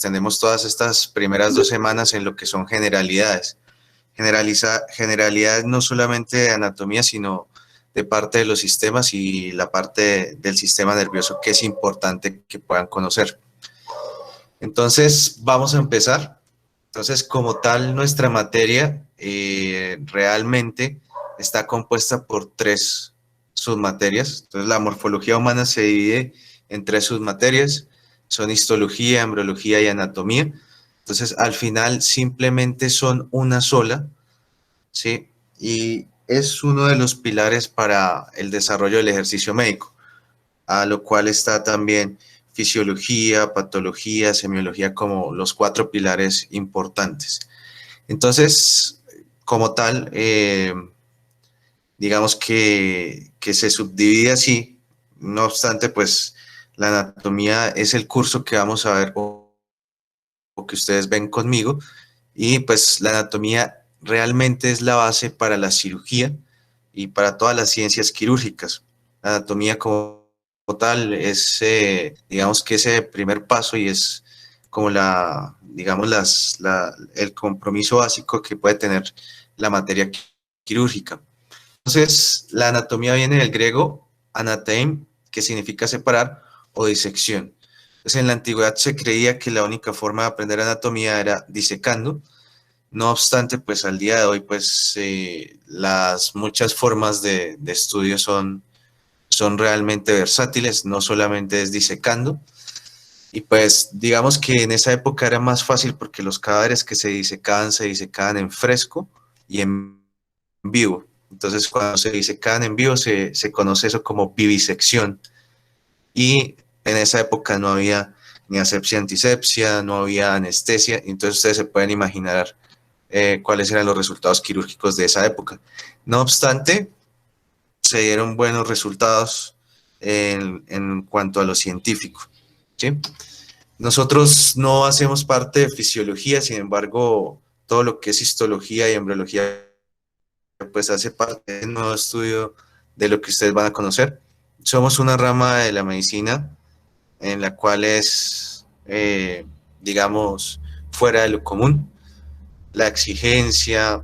tenemos todas estas primeras 2 semanas en lo que son generalidades. Generalidades no solamente de anatomía, sino de parte de los sistemas y la parte del sistema nervioso que es importante que puedan conocer. Entonces, vamos a empezar. Entonces, como tal, nuestra materia realmente está compuesta por 3 submaterias. Entonces, la morfología humana se divide en 3 submaterias, son histología, embriología y anatomía. Entonces, al final, simplemente son una sola, ¿sí? Y es uno de los pilares para el desarrollo del ejercicio médico, a lo cual está también fisiología, patología, semiología como los 4 pilares importantes. Entonces, como tal, digamos que se subdivide así. No obstante, pues la anatomía es el curso que vamos a ver o que ustedes ven conmigo, y pues la anatomía realmente es la base para la cirugía y para todas las ciencias quirúrgicas. La anatomía como tal es, digamos que ese primer paso y es como digamos, el compromiso básico que puede tener la materia quirúrgica. Entonces, la anatomía viene del griego anatein, que significa separar o disección. Entonces, en la antigüedad se creía que la única forma de aprender anatomía era disecando. No obstante, pues al día de hoy, pues las muchas formas de estudio son realmente versátiles, no solamente es disecando. Y pues digamos que en esa época era más fácil porque los cadáveres que se disecaban en fresco y en vivo. Entonces, cuando se disecaban en vivo, se conoce eso como vivisección. Y en esa época no había ni asepsia, antisepsia, no había anestesia. Entonces, ustedes se pueden imaginar cuáles eran los resultados quirúrgicos de esa época. No obstante, se dieron buenos resultados en cuanto a lo científico, ¿sí? Nosotros no hacemos parte de fisiología, sin embargo, todo lo que es histología y embriología pues hace parte del nuevo estudio de lo que ustedes van a conocer. Somos una rama de la medicina en la cual es, digamos, fuera de lo común. La exigencia,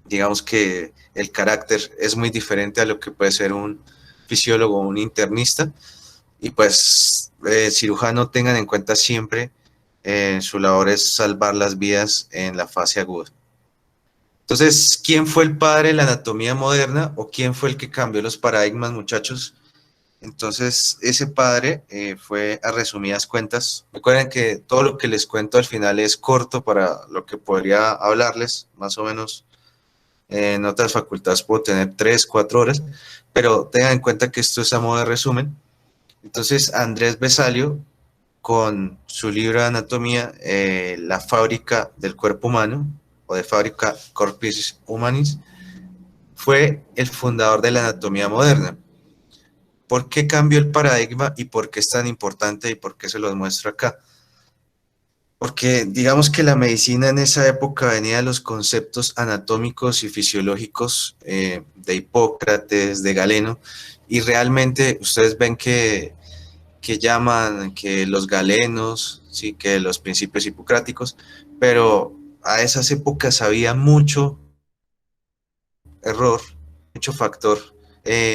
digamos que el carácter es muy diferente a lo que puede ser un fisiólogo o un internista. Y pues, cirujano, tengan en cuenta siempre, su labor es salvar las vidas en la fase aguda. Entonces, ¿quién fue el padre de la anatomía moderna o quién fue el que cambió los paradigmas, muchachos? Entonces, ese padre fue, a resumidas cuentas, recuerden que todo lo que les cuento al final es corto para lo que podría hablarles, más o menos. En otras facultades puedo tener 3, 4 horas, pero tengan en cuenta que esto es a modo de resumen. Entonces, Andrés Vesalio, con su libro de anatomía, La fábrica del cuerpo humano, o de Fábrica Corpus Humanis, fue el fundador de la anatomía moderna. ¿Por qué cambió el paradigma y por qué es tan importante y por qué se los muestro acá? Porque digamos que la medicina en esa época venía de los conceptos anatómicos y fisiológicos de Hipócrates, de Galeno, y realmente ustedes ven que llaman que los galenos, sí, que los principios hipocráticos, pero a esas épocas había mucho error, mucho factor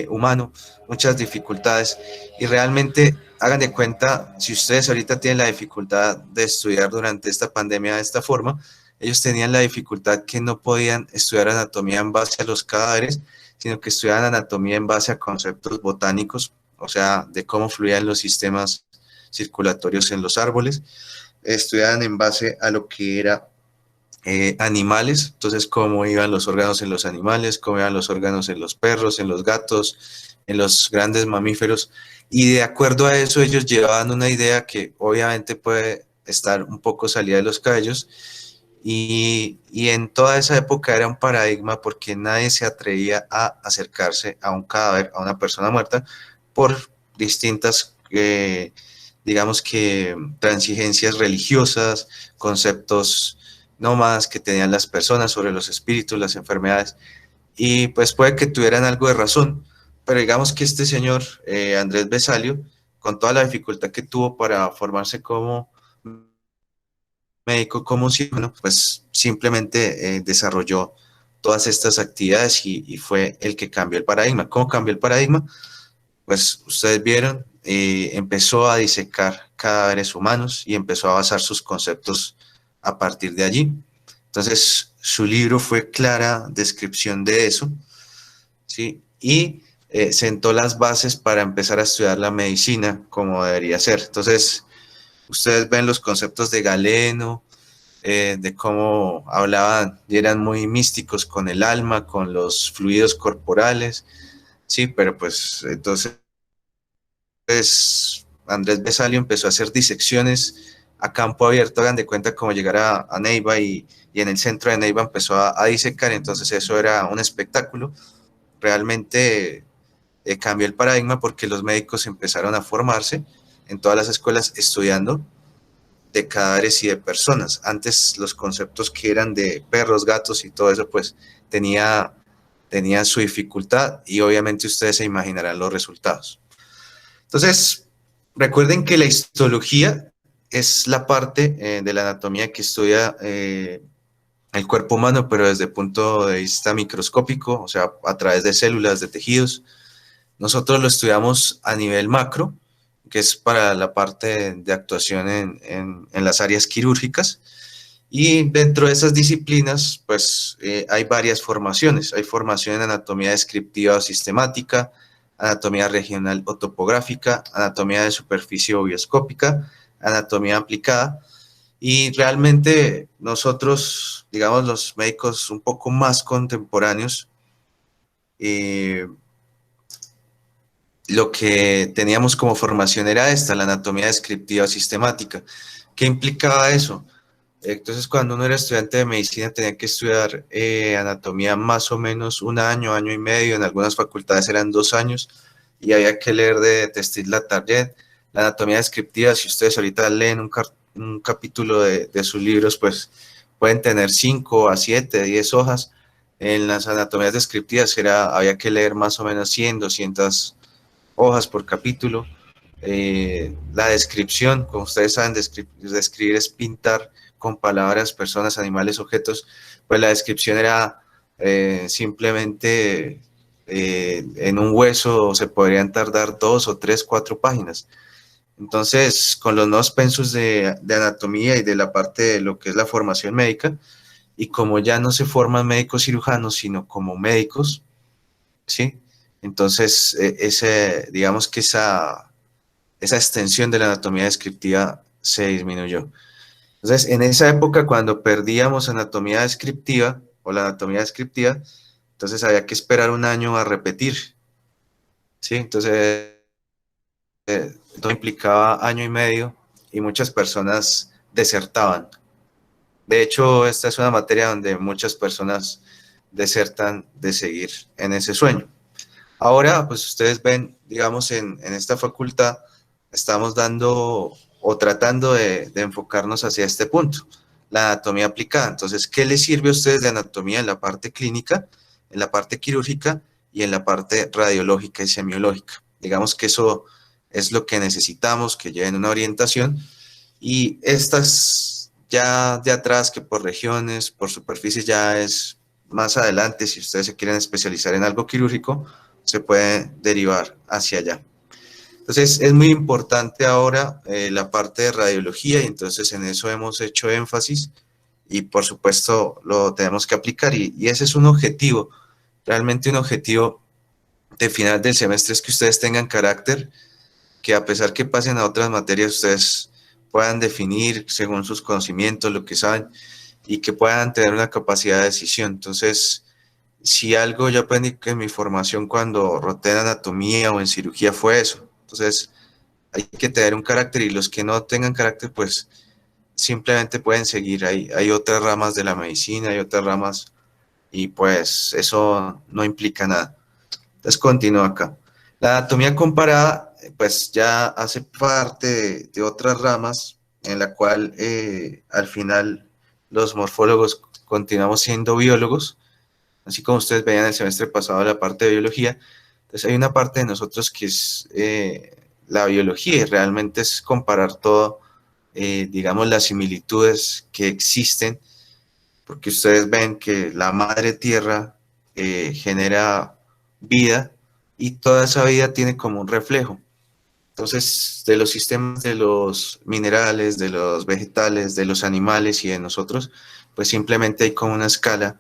humano, muchas dificultades, y realmente hagan de cuenta, si ustedes ahorita tienen la dificultad de estudiar durante esta pandemia de esta forma, ellos tenían la dificultad que no podían estudiar anatomía en base a los cadáveres, sino que estudiaban anatomía en base a conceptos botánicos, o sea, de cómo fluían los sistemas circulatorios en los árboles, estudiaban en base a lo que era animales, entonces cómo iban los órganos en los animales, cómo iban los órganos en los perros, en los gatos, en los grandes mamíferos, y de acuerdo a eso ellos llevaban una idea que obviamente puede estar un poco salida de los cabellos, y en toda esa época era un paradigma porque nadie se atrevía a acercarse a un cadáver, a una persona muerta, por distintas, digamos que, transigencias religiosas, conceptos nómadas que tenían las personas sobre los espíritus, las enfermedades, y pues puede que tuvieran algo de razón, pero digamos que este señor, Andrés Vesalio, con toda la dificultad que tuvo para formarse como médico como cirujano, pues simplemente desarrolló todas estas actividades y fue el que cambió el paradigma. ¿Cómo cambió el paradigma? Pues ustedes vieron, empezó a disecar cadáveres humanos y empezó a basar sus conceptos a partir de allí. Entonces, su libro fue clara descripción de eso, ¿sí? Y sentó las bases para empezar a estudiar la medicina como debería ser. Entonces, ustedes ven los conceptos de Galeno, de cómo hablaban y eran muy místicos con el alma, con los fluidos corporales, sí, pero pues entonces Andrés Besalio empezó a hacer disecciones a campo abierto, hagan de cuenta como llegar a Neiva y en el centro de Neiva empezó a disecar, entonces eso era un espectáculo, realmente cambió el paradigma porque los médicos empezaron a formarse en todas las escuelas estudiando de cadáveres y de personas. Antes los conceptos que eran de perros, gatos y todo eso, pues tenía su dificultad y obviamente ustedes se imaginarán los resultados. Entonces, recuerden que la histología es la parte de la anatomía que estudia el cuerpo humano, pero desde el punto de vista microscópico, o sea, a través de células, de tejidos. Nosotros lo estudiamos a nivel macro, que es para la parte de actuación en las áreas quirúrgicas. Y dentro de esas disciplinas, pues hay varias formaciones. Hay formación en anatomía descriptiva o sistemática, anatomía regional o topográfica, anatomía de superficie o bioscópica, anatomía aplicada. Y realmente nosotros, digamos, los médicos un poco más contemporáneos, eh, lo que teníamos como formación era esta, la anatomía descriptiva sistemática. ¿Qué implicaba eso? Entonces, cuando uno era estudiante de medicina, tenía que estudiar anatomía más o menos un año, año y medio, en algunas facultades eran 2 años, y había que leer de Testit-Latarjet, la anatomía descriptiva. Si ustedes ahorita leen un capítulo de sus libros, pues pueden tener 5 a 7, 10 hojas. En las anatomías descriptivas había que leer más o menos 100, 200 hojas por capítulo. La descripción, como ustedes saben, describir es pintar con palabras, personas, animales, objetos, pues la descripción era simplemente en un hueso se podrían tardar 2 o 3, 4 páginas. Entonces, con los nuevos pensos de anatomía y de la parte de lo que es la formación médica, y como ya no se forman médicos cirujanos, sino como médicos, ¿sí? Entonces, digamos que esa extensión de la anatomía descriptiva se disminuyó. Entonces, en esa época, cuando perdíamos anatomía descriptiva o la anatomía descriptiva, entonces había que esperar un año a repetir, ¿sí? Entonces, esto implicaba año y medio y muchas personas desertaban. De hecho, esta es una materia donde muchas personas desertan de seguir en ese sueño. Ahora, pues ustedes ven, digamos, en esta facultad, estamos dando o tratando de enfocarnos hacia este punto, la anatomía aplicada. Entonces, ¿qué les sirve a ustedes de anatomía en la parte clínica, en la parte quirúrgica y en la parte radiológica y semiológica? Digamos que eso es lo que necesitamos, que lleven una orientación. Y estas ya de atrás, que por regiones, por superficies, ya es más adelante, si ustedes se quieren especializar en algo quirúrgico, se puede derivar hacia allá. Entonces, es muy importante ahora la parte de radiología y entonces en eso hemos hecho énfasis y por supuesto lo tenemos que aplicar y ese es un objetivo, realmente un objetivo de final del semestre es que ustedes tengan carácter, que a pesar que pasen a otras materias, ustedes puedan definir según sus conocimientos lo que saben y que puedan tener una capacidad de decisión. Entonces, si algo yo aprendí que en mi formación cuando roté en anatomía o en cirugía fue eso. Entonces, hay que tener un carácter y los que no tengan carácter, pues simplemente pueden seguir. Hay otras ramas de la medicina, hay otras ramas y pues eso no implica nada. Entonces, continúo acá. La anatomía comparada, pues ya hace parte de otras ramas en la cual al final los morfólogos continuamos siendo biólogos, así como ustedes veían el semestre pasado la parte de biología. Entonces hay una parte de nosotros que es la biología y realmente es comparar todo digamos, las similitudes que existen, porque ustedes ven que la madre tierra genera vida y toda esa vida tiene como un reflejo. Entonces, de los sistemas de los minerales, de los vegetales, de los animales y de nosotros, pues simplemente hay como una escala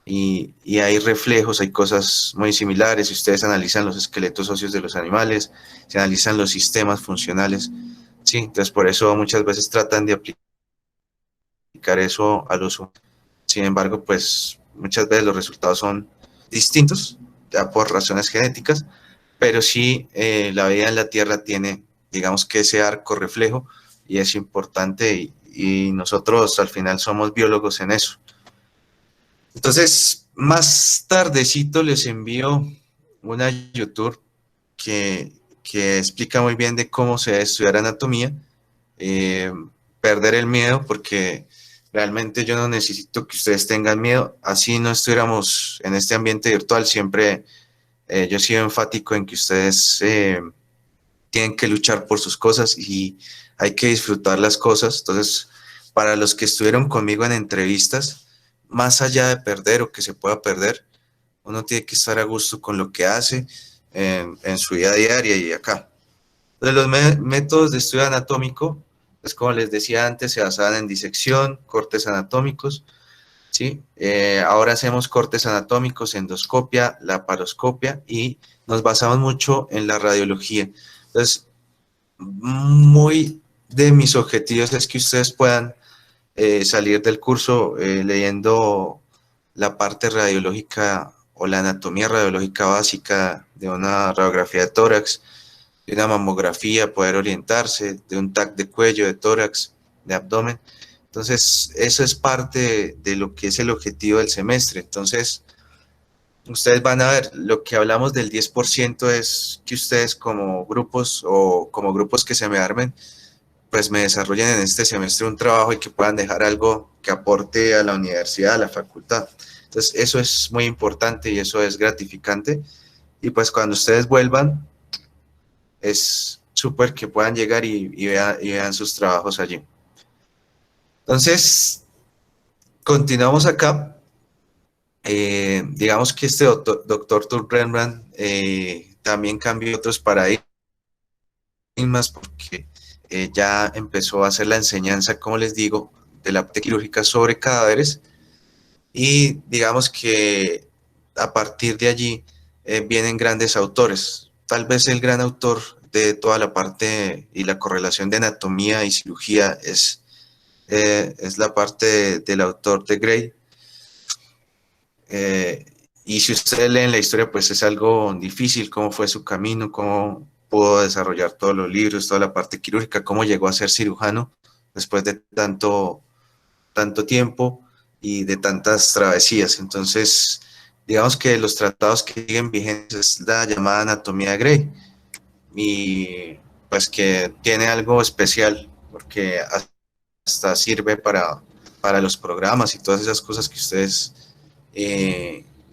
y hay reflejos, hay cosas muy similares. Si ustedes analizan los esqueletos óseos de los animales, se analizan los sistemas funcionales, sí, entonces por eso muchas veces tratan de aplicar eso a los humanos. Sin embargo, pues muchas veces los resultados son distintos, ya por razones genéticas, pero sí la vida en la Tierra tiene, digamos que ese arco reflejo y es importante y nosotros al final somos biólogos en eso. Entonces, más tardecito les envío una YouTube que explica muy bien de cómo se debe estudiar anatomía, eh, perder el miedo, porque realmente yo no necesito que ustedes tengan miedo, así no estuviéramos en este ambiente virtual, siempre yo he sido enfático en que ustedes tienen que luchar por sus cosas y hay que disfrutar las cosas. Entonces, para los que estuvieron conmigo en entrevistas, más allá de perder o que se pueda perder, uno tiene que estar a gusto con lo que hace en su vida diaria y acá. Entonces, los métodos de estudio anatómico, pues como les decía antes, se basaban en disección, cortes anatómicos, ¿sí? Ahora hacemos cortes anatómicos, endoscopia, laparoscopia y nos basamos mucho en la radiología. Entonces, muy de mis objetivos es que ustedes puedan salir del curso leyendo la parte radiológica o la anatomía radiológica básica de una radiografía de tórax, de una mamografía, poder orientarse, de un TAC de cuello, de tórax, de abdomen. Entonces, eso es parte de lo que es el objetivo del semestre. Entonces, ustedes van a ver, lo que hablamos del 10% es que ustedes como grupos o como grupos que se me armen, pues me desarrollen en este semestre un trabajo y que puedan dejar algo que aporte a la universidad, a la facultad. Entonces, eso es muy importante y eso es gratificante. Y pues cuando ustedes vuelvan, es súper que puedan llegar y vean sus trabajos allí. Entonces, continuamos acá. Digamos que este doctor Tour Rembrandt también cambió otros paradigmas porque ya empezó a hacer la enseñanza, como les digo, de la parte quirúrgica sobre cadáveres y digamos que a partir de allí vienen grandes autores. Tal vez el gran autor de toda la parte y la correlación de anatomía y cirugía es la parte del autor de Gray. Y si ustedes leen la historia, pues es algo difícil, cómo fue su camino, cómo pudo desarrollar todos los libros, toda la parte quirúrgica, cómo llegó a ser cirujano después de tanto tiempo y de tantas travesías. Entonces, digamos que los tratados que siguen vigentes es la llamada anatomía de Gray y pues que tiene algo especial porque hasta sirve para los programas y todas esas cosas que ustedes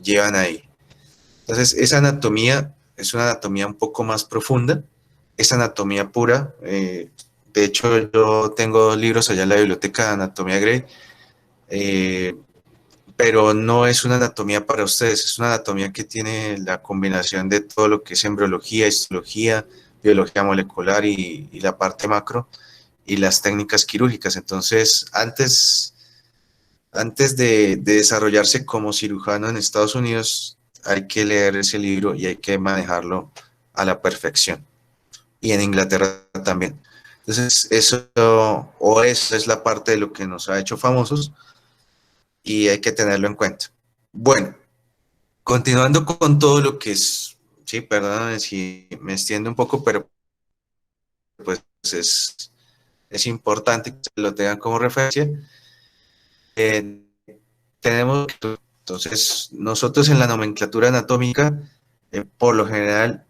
llevan ahí. Entonces, esa anatomía es una anatomía un poco más profunda, es anatomía pura. De hecho, yo tengo libros allá en la biblioteca de anatomía Gray, eh, pero no es una anatomía para ustedes, es una anatomía que tiene la combinación de todo lo que es embriología, histología, biología molecular y la parte macro y las técnicas quirúrgicas. Entonces, antes de desarrollarse como cirujano en Estados Unidos, hay que leer ese libro y hay que manejarlo a la perfección. Y en Inglaterra también. Entonces, eso es la parte de lo que nos ha hecho famosos y hay que tenerlo en cuenta. Bueno, continuando con todo lo que es, sí, perdóname si me extiendo un poco, pero pues es importante que lo tengan como referencia. Eh, tenemos, entonces, nosotros en la nomenclatura anatómica, por lo general,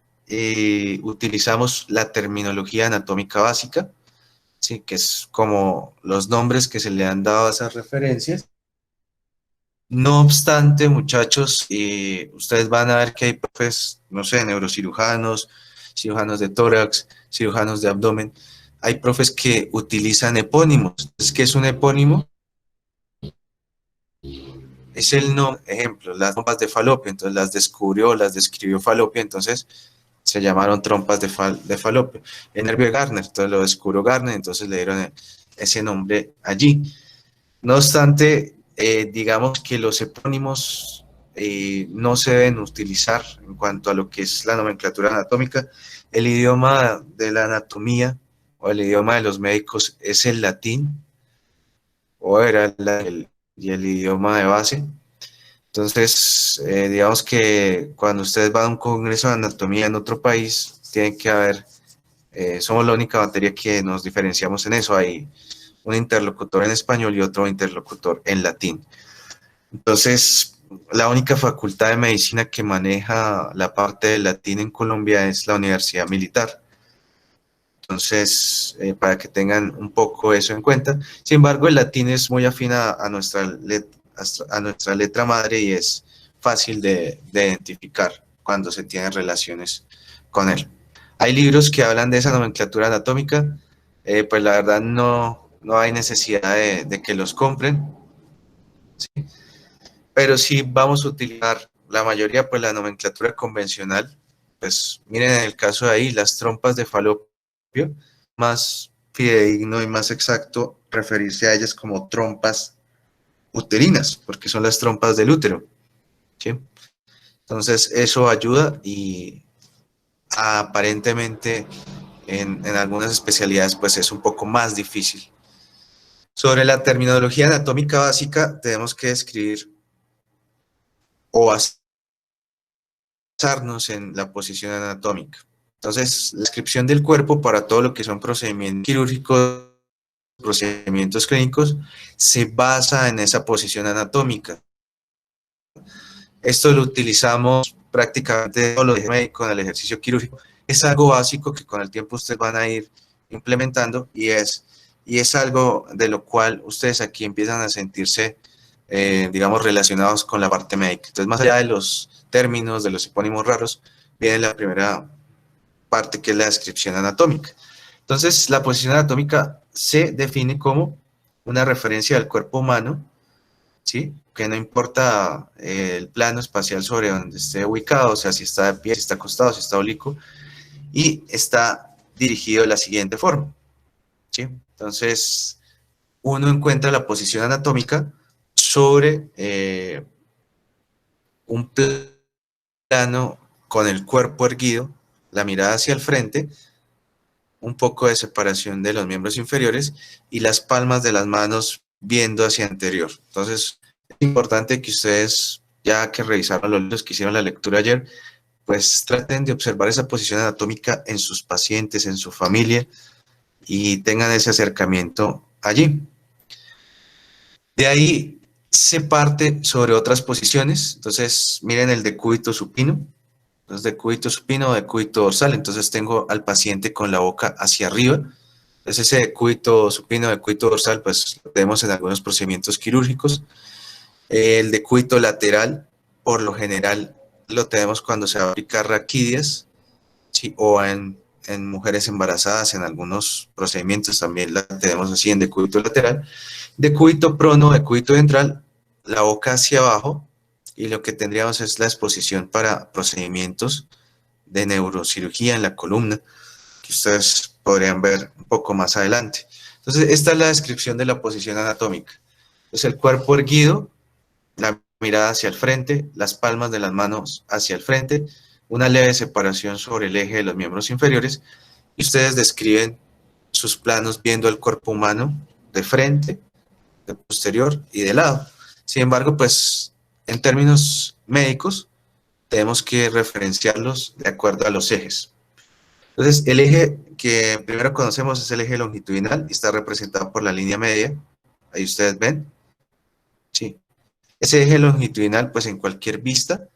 utilizamos la terminología anatómica básica, ¿sí? Que es como los nombres que se le han dado a esas referencias. No obstante, muchachos, ustedes van a ver que hay profes, no sé, neurocirujanos, cirujanos de tórax, cirujanos de abdomen. hay profes que utilizan epónimos. Entonces, ¿qué es un epónimo? Es el nombre, ejemplo, las trompas de Falopio, entonces las describió Falopio, entonces se llamaron trompas de Falopio. El nervio de Gardner, entonces lo descubrió Gardner, entonces le dieron ese nombre allí. No obstante, digamos que los epónimos no se deben utilizar en cuanto a lo que es la nomenclatura anatómica. El idioma de la anatomía o el idioma de los médicos es el latín, o era y el idioma de base. Entonces, digamos que cuando ustedes van a un congreso de anatomía en otro país, tienen que haber, somos la única materia que nos diferenciamos en eso. Hay un interlocutor en español y otro interlocutor en latín. Entonces, la única facultad de medicina que maneja la parte del latín en Colombia es la Universidad Militar. Entonces, para que tengan un poco eso en cuenta. Sin embargo, el latín es muy afín a nuestra letra madre y es fácil de identificar cuando se tienen relaciones con él. Hay libros que hablan de esa nomenclatura anatómica, pues la verdad no hay necesidad de que los compren, ¿sí? Pero sí vamos a utilizar la mayoría, pues la nomenclatura convencional. Pues miren en el caso de ahí, las trompas de Falopio, más fidedigno y más exacto referirse a ellas como trompas uterinas, porque son las trompas del útero, ¿sí? Entonces eso ayuda y aparentemente en algunas especialidades pues es un poco más difícil. Sobre la terminología anatómica básica tenemos que describir o basarnos en la posición anatómica. Entonces, la descripción del cuerpo para todo lo que son procedimientos quirúrgicos, procedimientos clínicos, se basa en esa posición anatómica. Esto lo utilizamos prácticamente todos los días con el ejercicio quirúrgico. Es algo básico que con el tiempo ustedes van a ir implementando y es algo de lo cual ustedes aquí empiezan a sentirse, digamos, relacionados con la parte médica. Entonces, más allá de los términos, de los epónimos raros, viene la primera parte que es la descripción anatómica. Entonces, la posición anatómica se define como una referencia del cuerpo humano, ¿sí? Que no importa el plano espacial sobre donde esté ubicado, o sea, si está de pie, si está acostado, si está oblicuo, y está dirigido de la siguiente forma, ¿sí? Entonces, uno encuentra la posición anatómica sobre un plano con el cuerpo erguido, la mirada hacia el frente, un poco de separación de los miembros inferiores y las palmas de las manos viendo hacia anterior. Entonces, es importante que ustedes, ya que revisaron los libros que hicieron la lectura ayer, pues traten de observar esa posición anatómica en sus pacientes, en su familia, y tengan ese acercamiento allí. De ahí se parte sobre otras posiciones. Entonces, miren el decúbito supino. Entonces, decúbito supino o decúbito dorsal. Entonces, tengo al paciente con la boca hacia arriba. Entonces, ese decúbito supino, decúbito dorsal, pues lo tenemos en algunos procedimientos quirúrgicos. El decúbito lateral, por lo general, lo tenemos cuando se va a aplicar raquídeas, ¿sí? O en mujeres embarazadas, en algunos procedimientos también la tenemos así en decúbito lateral. Decúbito prono, decúbito ventral, la boca hacia abajo, y lo que tendríamos es la exposición para procedimientos de neurocirugía en la columna, que ustedes podrían ver un poco más adelante. Entonces, esta es la descripción de la posición anatómica. Es el cuerpo erguido, la mirada hacia el frente, las palmas de las manos hacia el frente, una leve separación sobre el eje de los miembros inferiores, y ustedes describen sus planos viendo el cuerpo humano de frente, de posterior y de lado. Sin embargo, pues en términos médicos, tenemos que referenciarlos de acuerdo a los ejes. Entonces, el eje que primero conocemos es el eje longitudinal y está representado por la línea media. Ahí ustedes ven. Sí. Ese eje longitudinal, pues en cualquier vista,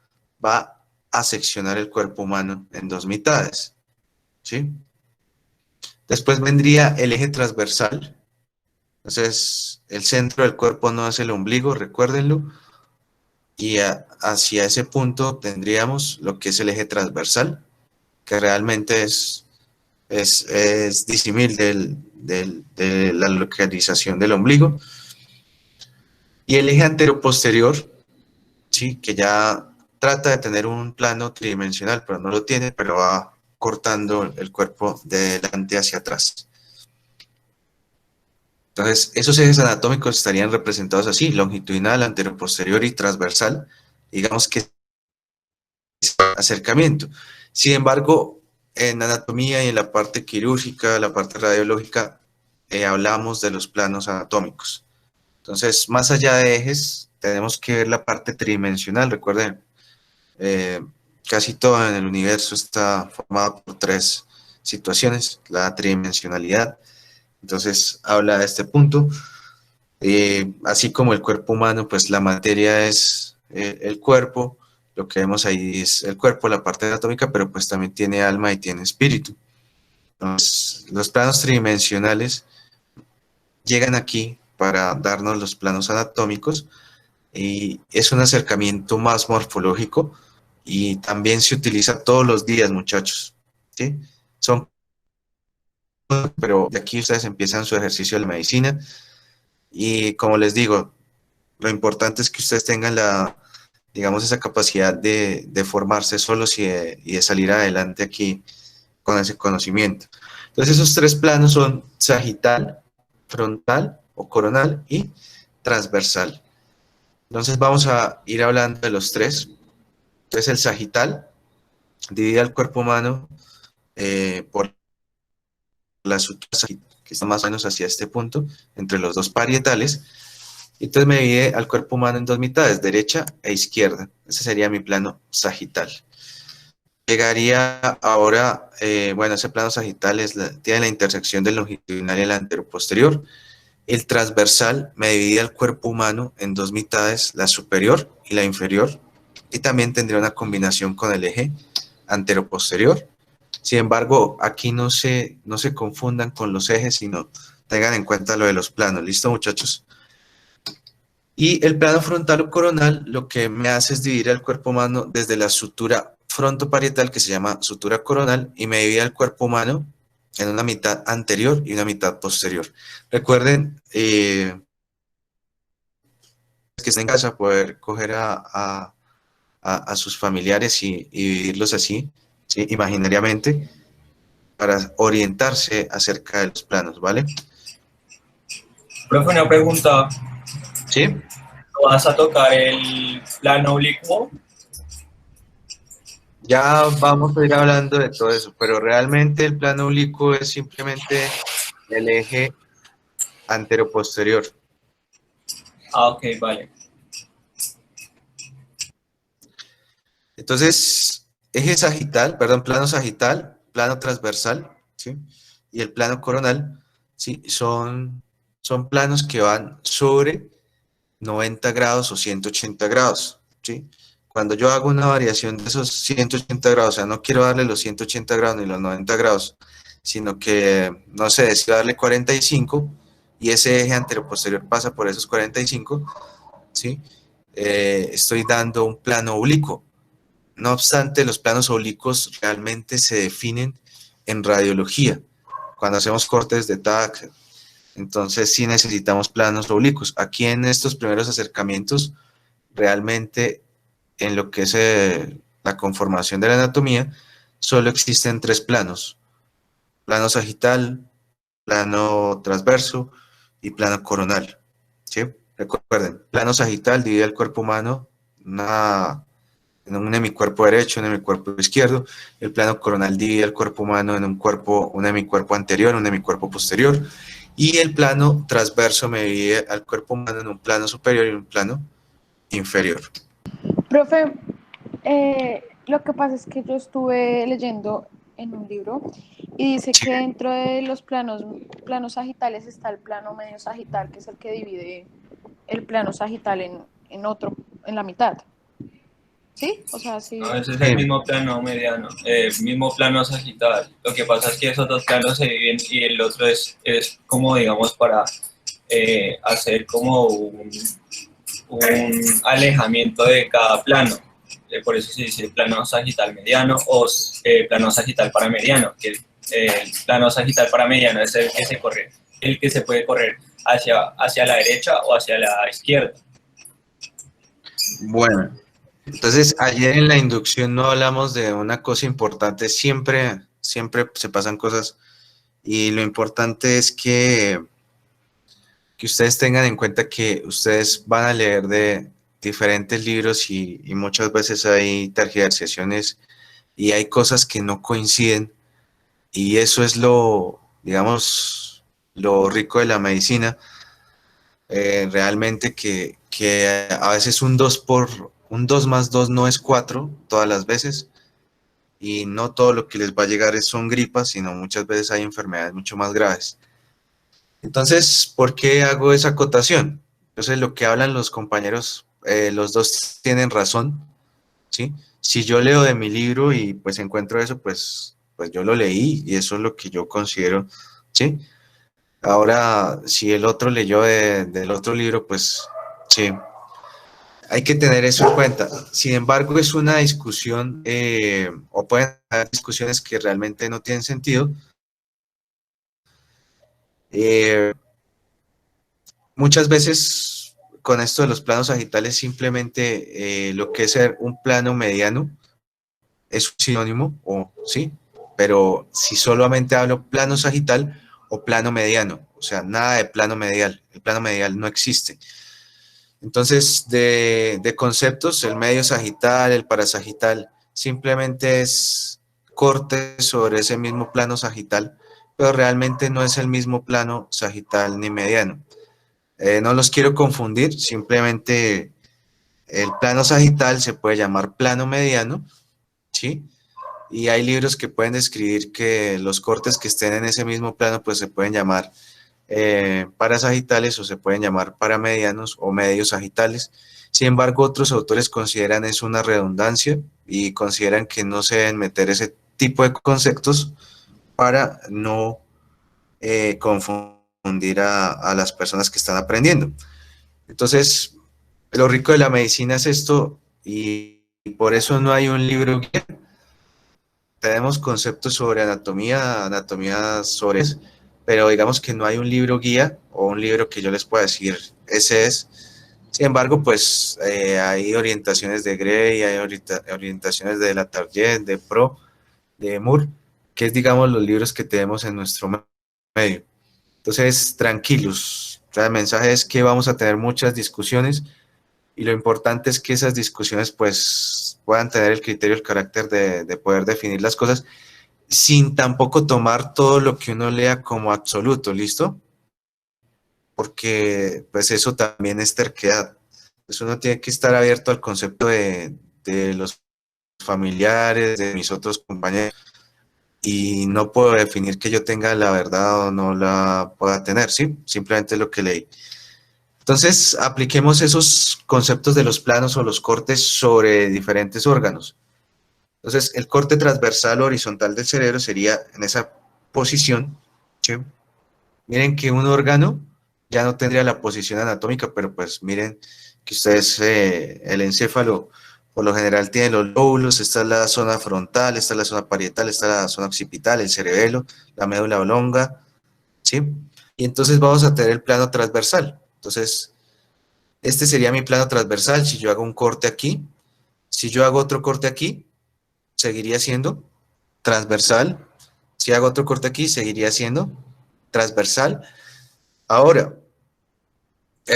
va a seccionar el cuerpo humano en dos mitades, ¿sí? Después vendría el eje transversal. Entonces, el centro del cuerpo no es el ombligo, recuérdenlo, y hacia ese punto tendríamos lo que es el eje transversal, que realmente es es disímil de la localización del ombligo. Y el eje anteroposterior, sí, que ya trata de tener un plano tridimensional, pero no lo tiene, pero va cortando el cuerpo de delante hacia atrás. Entonces, esos ejes anatómicos estarían representados así, longitudinal, anteroposterior y transversal. Digamos que es acercamiento. Sin embargo, en anatomía y en la parte quirúrgica, la parte radiológica, hablamos de los planos anatómicos. Entonces, más allá de ejes, tenemos que ver la parte tridimensional. Recuerden, eh, casi todo en el universo está formado por tres situaciones, la tridimensionalidad. Entonces, habla de este punto. Así como el cuerpo humano, pues la materia es el cuerpo, lo que vemos ahí es el cuerpo, la parte anatómica, pero pues también tiene alma y tiene espíritu. Entonces, los planos tridimensionales llegan aquí para darnos los planos anatómicos y es un acercamiento más morfológico y también se utiliza todos los días, muchachos, ¿sí? Son, pero de aquí ustedes empiezan su ejercicio de la medicina y como les digo, lo importante es que ustedes tengan la, digamos, esa capacidad de formarse solos y de salir adelante aquí con ese conocimiento. Entonces esos tres planos son sagital, frontal o coronal y transversal. Entonces vamos a ir hablando de los tres. Entonces el sagital divide el cuerpo humano por la sutura sagital, que está más o menos hacia este punto, entre los dos parietales. Y entonces me divide al cuerpo humano en dos mitades, derecha e izquierda. Ese sería mi plano sagital. Llegaría ahora, bueno, ese plano sagital tiene la intersección del longitudinal y el anteroposterior. El transversal me divide al cuerpo humano en dos mitades, la superior y la inferior. Y también tendría una combinación con el eje anteroposterior. Sin embargo, aquí no se confundan con los ejes, sino tengan en cuenta lo de los planos. ¿Listo, muchachos? Y el plano frontal o coronal lo que me hace es dividir el cuerpo humano desde la sutura frontoparietal, que se llama sutura coronal, y me divide el cuerpo humano en una mitad anterior y una mitad posterior. Recuerden que estén en casa poder coger a sus familiares y vivirlos así, ¿sí? Imaginariamente, para orientarse acerca de los planos, ¿vale? Profe, una pregunta. ¿Sí? ¿Vas a tocar el plano oblicuo? Ya vamos a ir hablando de todo eso, pero realmente el plano oblicuo es simplemente el eje anteroposterior. Ah, ok, vale. Entonces, eje sagital, perdón, plano sagital, plano transversal, ¿sí? Y el plano coronal, ¿sí? Son planos que van sobre 90 grados o 180 grados, ¿sí? Cuando yo hago una variación de esos 180 grados, o sea, no quiero darle los 180 grados ni los 90 grados, sino que, no sé, decido darle 45 y ese eje anteroposterior pasa por esos 45, ¿sí? Estoy dando un plano oblicuo. No obstante, los planos oblicuos realmente se definen en radiología, cuando hacemos cortes de TAC, entonces sí necesitamos planos oblicuos. Aquí en estos primeros acercamientos, realmente en lo que es la conformación de la anatomía, solo existen tres planos: plano sagital, plano transverso y plano coronal. ¿Sí? Recuerden, plano sagital divide el cuerpo humano en un hemicuerpo derecho, un hemicuerpo izquierdo. El plano coronal divide el cuerpo humano en un hemicuerpo anterior, un hemicuerpo posterior. Y el plano transverso me divide al cuerpo humano en un plano superior y un plano inferior. Profe, lo que pasa es que yo estuve leyendo en un libro y dice que dentro de los planos sagitales está el plano medio sagital, que es el que divide el plano sagital en la mitad. ¿Sí? O sea, sí. No, ese es el mismo plano mediano, mismo plano sagital. Lo que pasa es que esos dos planos se dividen y el otro es como, digamos, para hacer como un alejamiento de cada plano. Por eso se dice plano sagital mediano o plano sagital paramediano, que El plano sagital para mediano es el que se corre, el que se puede correr hacia la derecha o hacia la izquierda. Bueno, entonces ayer en la inducción no hablamos de una cosa importante, siempre se pasan cosas y lo importante es que ustedes tengan en cuenta que ustedes van a leer de diferentes libros y muchas veces hay tergiversaciones y hay cosas que no coinciden y eso es lo, digamos, lo rico de la medicina, realmente que a veces un 2 más 2 no es 4 todas las veces y no todo lo que les va a llegar son gripas, sino muchas veces hay enfermedades mucho más graves. Entonces, ¿por qué hago esa acotación? Entonces, lo que hablan los compañeros, los dos tienen razón, ¿sí? Si yo leo de mi libro y pues encuentro eso, pues yo lo leí y eso es lo que yo considero, ¿sí? Ahora, si el otro leyó del otro libro, pues sí, hay que tener eso en cuenta. Sin embargo, es una discusión, o pueden haber discusiones que realmente no tienen sentido. Eh, Muchas veces con esto de los planos sagitales, simplemente lo que es ser un plano mediano es un sinónimo, o sí, pero si solamente hablo plano sagital o plano mediano, o sea, nada de plano medial, el plano medial no existe. Entonces, de conceptos, el medio sagital, el parasagital, simplemente es corte sobre ese mismo plano sagital, pero realmente no es el mismo plano sagital ni mediano. No los quiero confundir, simplemente el plano sagital se puede llamar plano mediano, ¿sí? Y hay libros que pueden describir que los cortes que estén en ese mismo plano pues se pueden llamar parasagitales o se pueden llamar paramedianos o medios sagitales. Sin embargo, otros autores consideran eso una redundancia y consideran que no se deben meter ese tipo de conceptos para no confundir a las personas que están aprendiendo. Entonces, lo rico de la medicina es esto y por eso no hay un libro guía. Tenemos conceptos sobre anatomía sobre eso, pero digamos que no hay un libro guía o un libro que yo les pueda decir, ese es. Sin embargo, pues hay orientaciones de Gray, hay orientaciones de Latarjet, de Pro, de Moore, que es, digamos, los libros que tenemos en nuestro medio. Entonces, tranquilos. O sea, el mensaje es que vamos a tener muchas discusiones y lo importante es que esas discusiones pues puedan tener el criterio, el carácter de poder definir las cosas sin tampoco tomar todo lo que uno lea como absoluto, ¿listo? Porque pues eso también es terquedad. Pues uno tiene que estar abierto al concepto de los familiares, de mis otros compañeros, y no puedo definir que yo tenga la verdad o no la pueda tener, ¿sí? Simplemente lo que leí. Entonces, apliquemos esos conceptos de los planos o los cortes sobre diferentes órganos. Entonces, el corte transversal o horizontal del cerebro sería en esa posición, ¿sí? Miren que un órgano ya no tendría la posición anatómica, pero pues miren que ustedes, el encéfalo por lo general tiene los lóbulos, esta es la zona frontal, esta es la zona parietal, esta es la zona occipital, el cerebelo, la médula oblonga, ¿sí? Y entonces vamos a tener el plano transversal. Entonces, este sería mi plano transversal. Si yo hago un corte aquí, si yo hago otro corte aquí, seguiría siendo transversal. Si hago otro corte aquí, seguiría siendo transversal. Ahora,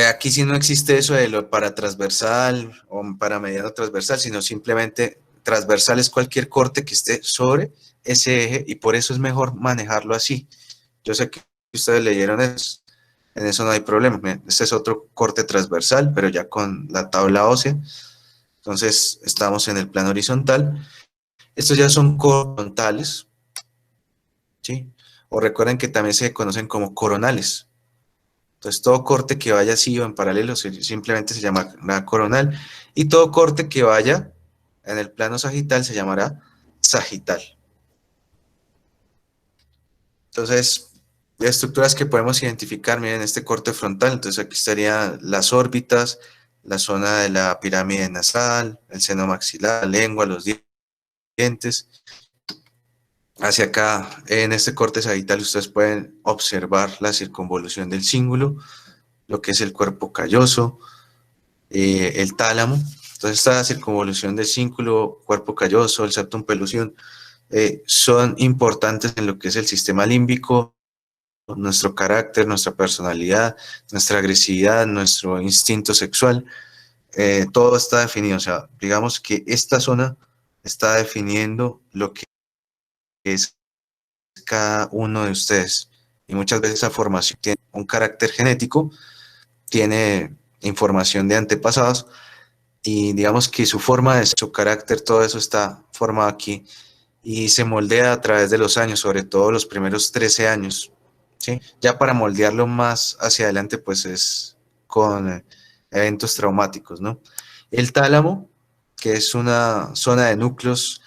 aquí sí no existe eso de lo para transversal o para mediano transversal, sino simplemente transversal es cualquier corte que esté sobre ese eje y por eso es mejor manejarlo así. Yo sé que ustedes leyeron eso, en eso no hay problema. Este es otro corte transversal, pero ya con la tabla ósea. Entonces, estamos en el plano horizontal. Estos ya son corontales, ¿sí? O recuerden que también se conocen como coronales. Entonces, todo corte que vaya así o en paralelo simplemente se llamará coronal. Y todo corte que vaya en el plano sagital se llamará sagital. Entonces, estructuras que podemos identificar, miren, este corte frontal, entonces aquí estarían las órbitas, la zona de la pirámide nasal, el seno maxilar, la lengua, los dientes. Hacia acá, en este corte sagital, ustedes pueden observar la circunvolución del cíngulo, lo que es el cuerpo calloso, el tálamo. Entonces, esta circunvolución del cíngulo, cuerpo calloso, el septum pellucidum, son importantes en lo que es el sistema límbico, nuestro carácter, nuestra personalidad, nuestra agresividad, nuestro instinto sexual, todo está definido. O sea, digamos que esta zona está definiendo lo que es cada uno de ustedes. Y muchas veces esa formación tiene un carácter genético, tiene información de antepasados, y digamos que su forma de ser, su carácter, todo eso está formado aquí y se moldea a través de los años, sobre todo los primeros 13 años, ¿sí? Ya para moldearlo más hacia adelante, pues es con eventos traumáticos, ¿no? El tálamo, que es una zona de núcleos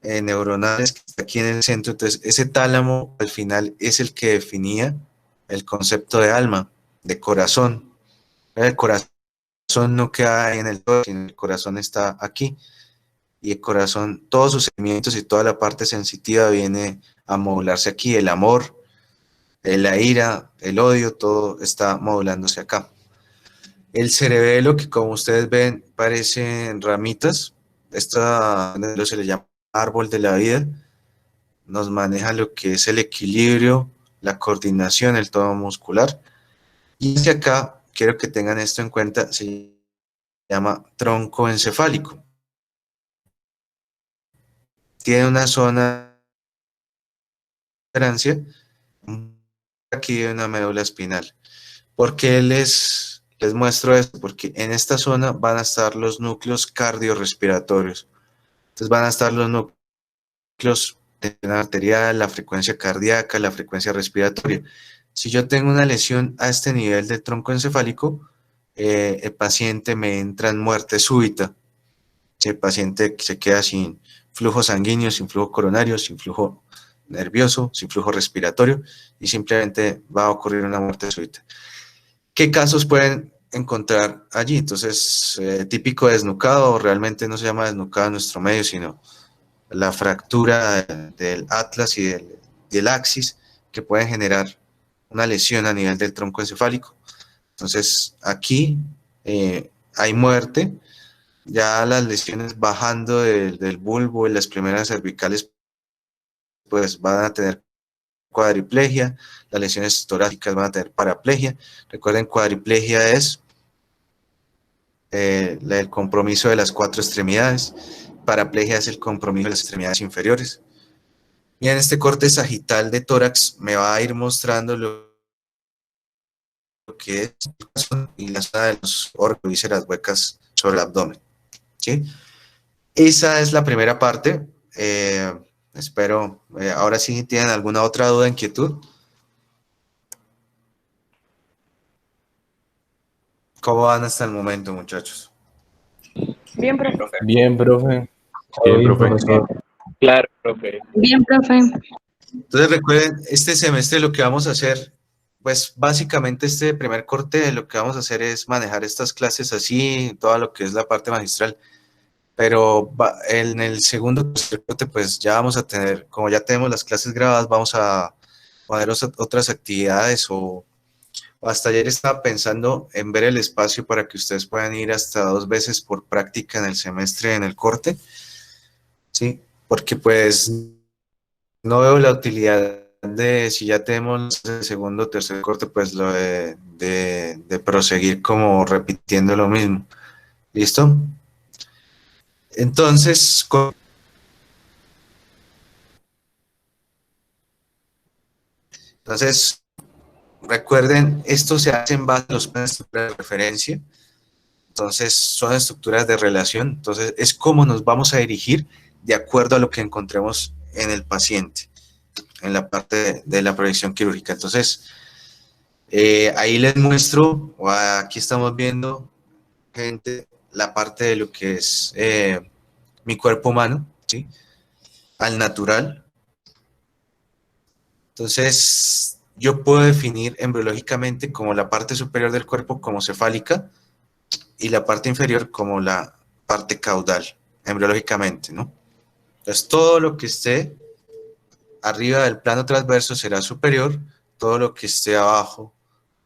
neuronales que está aquí en el centro, entonces ese tálamo al final es el que definía el concepto de alma, de corazón. El corazón no queda en el todo, sino el corazón está aquí, y el corazón, todos sus sentimientos y toda la parte sensitiva viene a modularse aquí, el amor, la ira, el odio, todo está modulándose acá. El cerebelo, que como ustedes ven parecen ramitas, esta se le llama árbol de la vida, nos maneja lo que es el equilibrio, la coordinación, el tono muscular. Y hacia acá, quiero que tengan esto en cuenta, se llama tronco encefálico. Tiene una zona de tolerancia aquí de una médula espinal. ¿Por qué les muestro esto? Porque en esta zona van a estar los núcleos cardiorrespiratorios. Entonces van a estar los núcleos de la arterial, la frecuencia cardíaca, la frecuencia respiratoria. Si yo tengo una lesión a este nivel del tronco encefálico, el paciente me entra en muerte súbita. El paciente se queda sin flujo sanguíneo, sin flujo coronario, sin flujo nervioso, sin flujo respiratorio, y simplemente va a ocurrir una muerte súbita. ¿Qué casos pueden encontrar allí? Entonces, típico desnucado, realmente no se llama desnucado en nuestro medio, sino la fractura del atlas y del axis, que pueden generar una lesión a nivel del tronco encefálico. Entonces, aquí hay muerte, ya las lesiones bajando del bulbo y las primeras cervicales, pues van a tener cuadriplegia, las lesiones torácicas van a tener paraplegia. Recuerden, cuadriplegia es el compromiso de las 4 extremidades, paraplegia es el compromiso de las extremidades inferiores. Y en este corte sagital de tórax me va a ir mostrando lo que es y la zona de los órganos, vísceras huecas sobre el abdomen, ¿sí? Esa es la primera parte. Espero, ahora sí tienen alguna otra duda, inquietud. ¿Cómo van hasta el momento, muchachos? Bien, profe. Bien, profe. Bien, profe. profesor. Claro, profe. Bien, profe. Entonces recuerden, este semestre lo que vamos a hacer, pues básicamente este primer corte lo que vamos a hacer es manejar estas clases así, todo lo que es la parte magistral, pero en el segundo corte pues ya vamos a tener, como ya tenemos las clases grabadas, vamos a poner otras actividades, o hasta ayer estaba pensando en ver el espacio para que ustedes puedan ir hasta 2 veces por práctica en el semestre, en el corte, ¿sí? Porque pues no veo la utilidad de, si ya tenemos el segundo o tercer corte, pues lo de proseguir como repitiendo lo mismo. ¿Listo? Entonces, recuerden, esto se hace en base a los planes de referencia. Entonces, son estructuras de relación. Entonces, es cómo nos vamos a dirigir de acuerdo a lo que encontremos en el paciente, en la parte de la proyección quirúrgica. Entonces, ahí les muestro, o aquí estamos viendo, gente, la parte de lo que es mi cuerpo humano, ¿sí? Al natural. Entonces, yo puedo definir embriológicamente como la parte superior del cuerpo como cefálica y la parte inferior como la parte caudal, embriológicamente, ¿no? Entonces, todo lo que esté arriba del plano transverso será superior, todo lo que esté abajo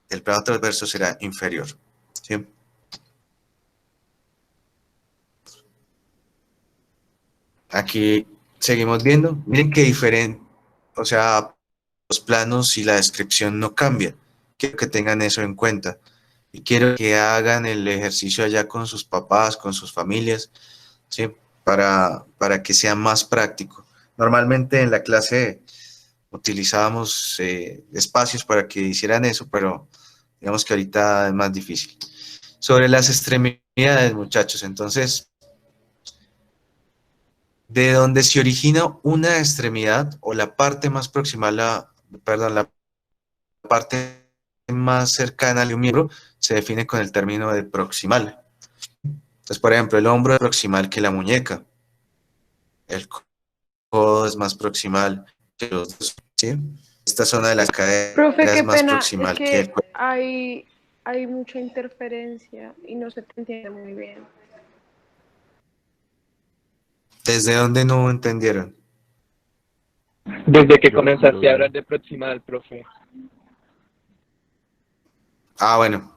del plano transverso será inferior. ¿Sí? Aquí seguimos viendo. Miren qué diferente, o sea, los planos y la descripción no cambian. Quiero que tengan eso en cuenta. Y quiero que hagan el ejercicio allá con sus papás, con sus familias, ¿sí? Para que sea más práctico. Normalmente en la clase utilizábamos espacios para que hicieran eso, pero digamos que ahorita es más difícil. Sobre las extremidades, muchachos, entonces, de donde se origina una extremidad o la parte más proximal, perdón, la parte más cercana de un miembro, se define con el término de proximal. Entonces, por ejemplo, el hombro es proximal que la muñeca, el codo es más proximal que los dedos, ¿sí? Esta zona de la cadera Profe, es qué más pena, es proximal que el que cuello. hay mucha interferencia y no se te entiende muy bien. ¿Desde dónde no entendieron? Desde que comenzaste a hablar de proximal, profe. Ah, bueno.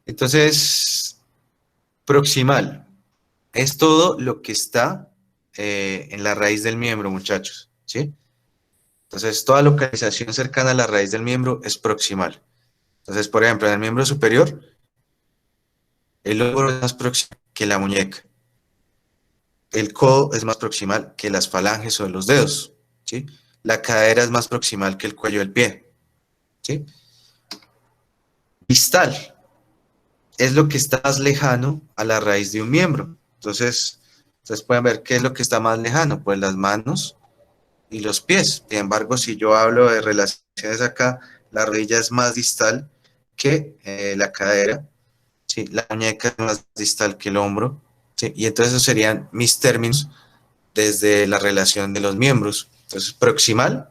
Entonces, proximal es todo lo que está en la raíz del miembro, muchachos, ¿sí? Entonces, toda localización cercana a la raíz del miembro es proximal. Entonces, por ejemplo, en el miembro superior, el hombro es más proximal que la muñeca. El codo es más proximal que las falanges o los dedos, ¿sí? La cadera es más proximal que el cuello del pie, ¿sí? Distal es lo que está más lejano a la raíz de un miembro. Entonces, ustedes pueden ver qué es lo que está más lejano, pues las manos y los pies. Sin embargo, si yo hablo de relaciones acá, la rodilla es más distal que la cadera, ¿sí? La muñeca es más distal que el hombro, ¿sí? Y entonces esos serían mis términos desde la relación de los miembros. Entonces, proximal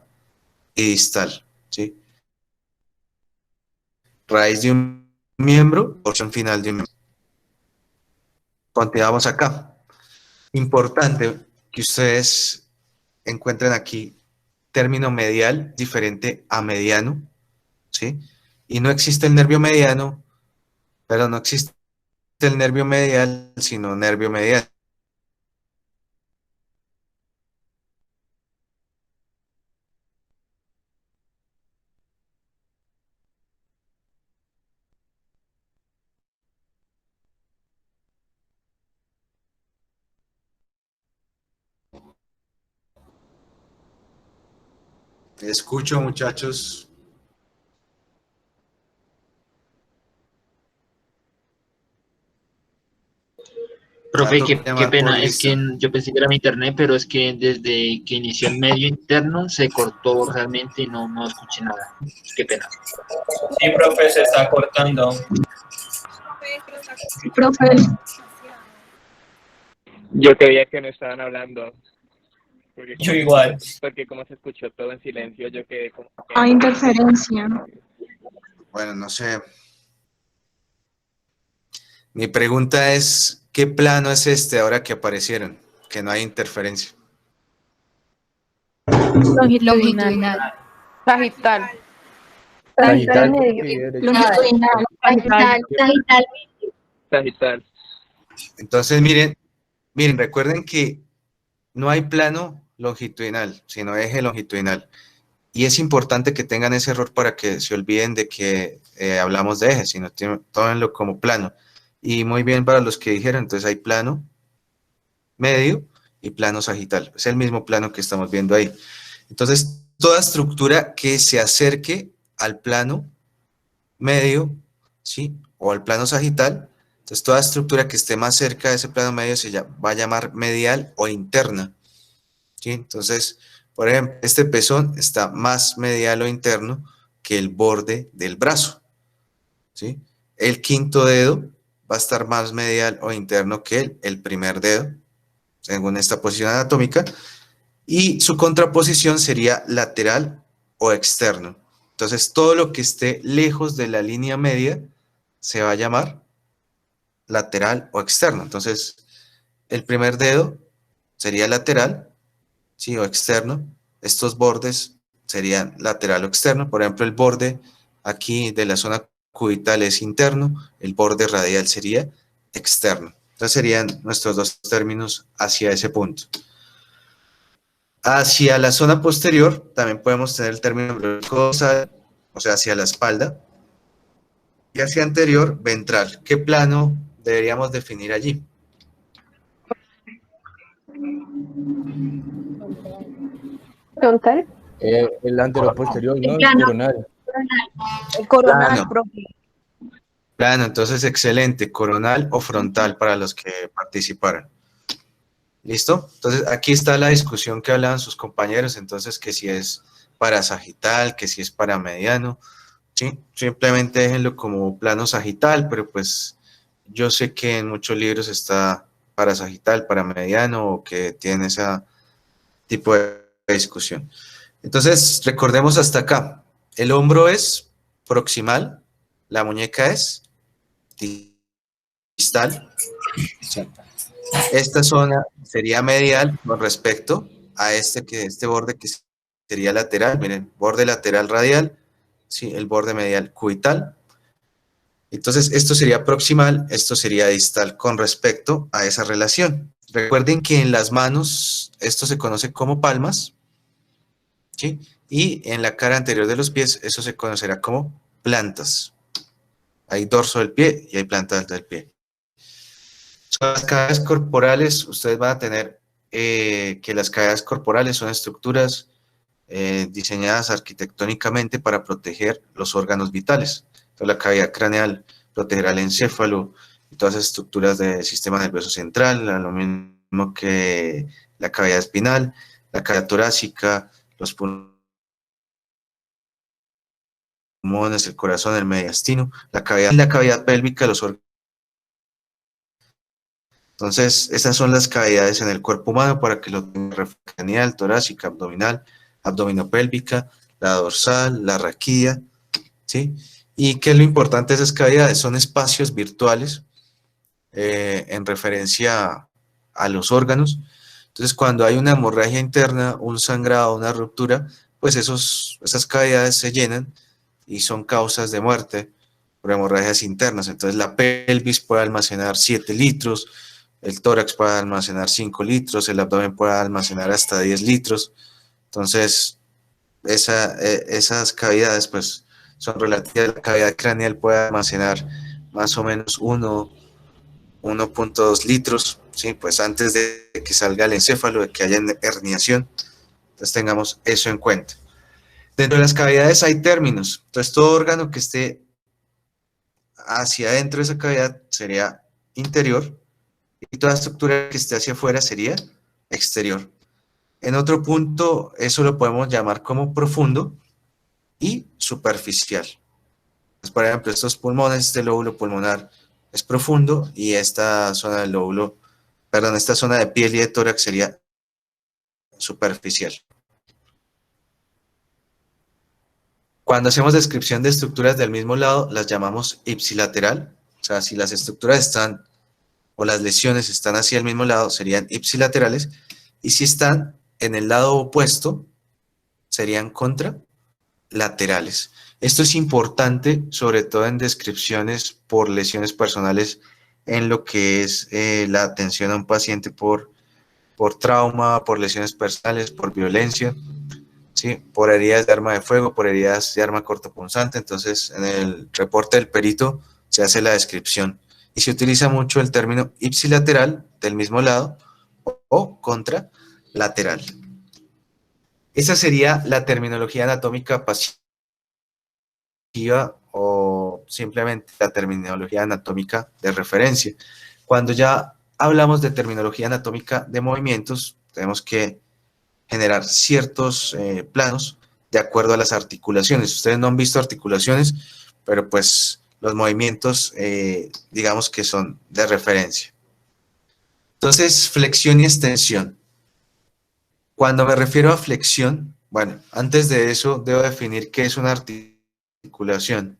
y distal, ¿sí? Raíz de un miembro, porción final de un miembro. Continuamos acá. Importante que ustedes encuentren aquí término medial diferente a mediano, ¿sí? Y no existe el nervio mediano, pero no existe el nervio medial, sino nervio medial. Escucho, muchachos. Profe, Trato de qué llamar por pena, es lista. que yo pensé que era mi internet, pero es que desde que inició el medio interno se cortó realmente y no escuché nada. Qué pena. Sí, profe, se está cortando. Profe, Yo creía que no estaban hablando. Porque Yo como, igual. porque como se escuchó todo en silencio, yo quedé como... hay interferencia. Bueno, no sé. Mi pregunta es, ¿qué plano es este ahora que aparecieron? Que no hay interferencia. Longitudinal. Sagital. Sagital, Medio. sí, derecho. Longitudinal. Sagital. Entonces, miren, recuerden que no hay plano longitudinal, sino eje longitudinal. Y es importante que tengan ese error para que se olviden de que hablamos de eje, sino tómenlo como plano. Y muy bien para los que dijeron, entonces hay plano medio y plano sagital. Es el mismo plano que estamos viendo ahí. Entonces, toda estructura que se acerque al plano medio, ¿sí? O al plano sagital, entonces toda estructura que esté más cerca de ese plano medio va a llamar medial o interna, ¿sí? Entonces, por ejemplo, este pezón está más medial o interno que el borde del brazo, ¿sí? El quinto dedo va a estar más medial o interno que el primer dedo, según esta posición anatómica, y su contraposición sería lateral o externo. Entonces, todo lo que esté lejos de la línea media se va a llamar lateral o externo. Entonces, el primer dedo sería lateral, ¿sí? O externo, estos bordes serían lateral o externo. Por ejemplo, el borde aquí de la zona cubital es interno, el borde radial sería externo. Entonces serían nuestros dos términos hacia ese punto. Hacia la zona posterior también podemos tener el término dorsal, o sea, hacia la espalda, y hacia anterior, ventral. ¿Qué plano deberíamos definir allí? Frontal. El anteroposterior, ¿no? El Plano. coronal. El coronal, Plano. profe. Plano, entonces excelente, coronal o frontal para los que participaron. ¿Listo? Entonces aquí está la discusión que hablaban sus compañeros, entonces que si es para sagital, que si es para mediano, ¿sí? Simplemente déjenlo como plano sagital, pero pues yo sé que en muchos libros está para sagital, para mediano, o que tienen ese tipo de discusión. Entonces, recordemos hasta acá. El hombro es proximal, la muñeca es distal. Sí. Esta zona sería medial con respecto a este borde que sería lateral. Miren, borde lateral radial, sí, el borde medial cubital. Entonces, esto sería proximal, esto sería distal con respecto a esa relación. Recuerden que en las manos esto se conoce como palmas, ¿sí? Y en la cara anterior de los pies eso se conocerá como plantas. Hay dorso del pie y hay planta alta del pie. Son las cavidades corporales, ustedes van a tener que las cavidades corporales son estructuras diseñadas arquitectónicamente para proteger los órganos vitales. Entonces, la cavidad craneal protegerá el encéfalo y todas las estructuras del sistema nervioso central, lo mismo que la cavidad espinal, la cavidad torácica, los pulmones, el corazón, el mediastino, la cavidad pélvica, los órganos. Entonces, estas son las cavidades en el cuerpo humano para que lo tengan: craneal, torácica, abdominal, abdominopélvica, la dorsal, la raquídea, ¿sí? ¿Y qué es lo importante de esas cavidades? Son espacios virtuales en referencia a los órganos. Entonces, cuando hay una hemorragia interna, un sangrado, una ruptura, pues esas cavidades se llenan y son causas de muerte por hemorragias internas. Entonces, la pelvis puede almacenar 7 litros, el tórax puede almacenar 5 litros, el abdomen puede almacenar hasta 10 litros. Entonces, esas cavidades pues son relativas. La cavidad craneal puede almacenar más o menos 1.2 litros, ¿sí? Pues antes de que salga el encéfalo, de que haya herniación. Entonces tengamos eso en cuenta. Dentro de las cavidades hay términos. Entonces todo órgano que esté hacia adentro de esa cavidad sería interior, y toda estructura que esté hacia afuera sería exterior. En otro punto, eso lo podemos llamar como profundo y superficial. Pues, por ejemplo, estos pulmones, este lóbulo pulmonar es profundo, y esta zona del lóbulo, perdón, esta zona de piel y de tórax sería superficial. Cuando hacemos descripción de estructuras del mismo lado, las llamamos ipsilateral. O sea, si las estructuras están o las lesiones están hacia el mismo lado, serían ipsilaterales, y si están en el lado opuesto, serían contralaterales. Esto es importante, sobre todo en descripciones por lesiones personales, en lo que es la atención a un paciente por trauma, por lesiones personales, por violencia, ¿sí? Por heridas de arma de fuego, por heridas de arma cortopunzante. Entonces, en el reporte del perito se hace la descripción y se utiliza mucho el término ipsilateral, del mismo lado, o contralateral. Esa sería la terminología anatómica pasiva, o simplemente la terminología anatómica de referencia. Cuando ya hablamos de terminología anatómica de movimientos, tenemos que generar ciertos planos de acuerdo a las articulaciones. Ustedes no han visto articulaciones, pero pues los movimientos digamos que son de referencia. Entonces, flexión y extensión. Cuando me refiero a flexión, bueno, antes de eso debo definir qué es una articulación.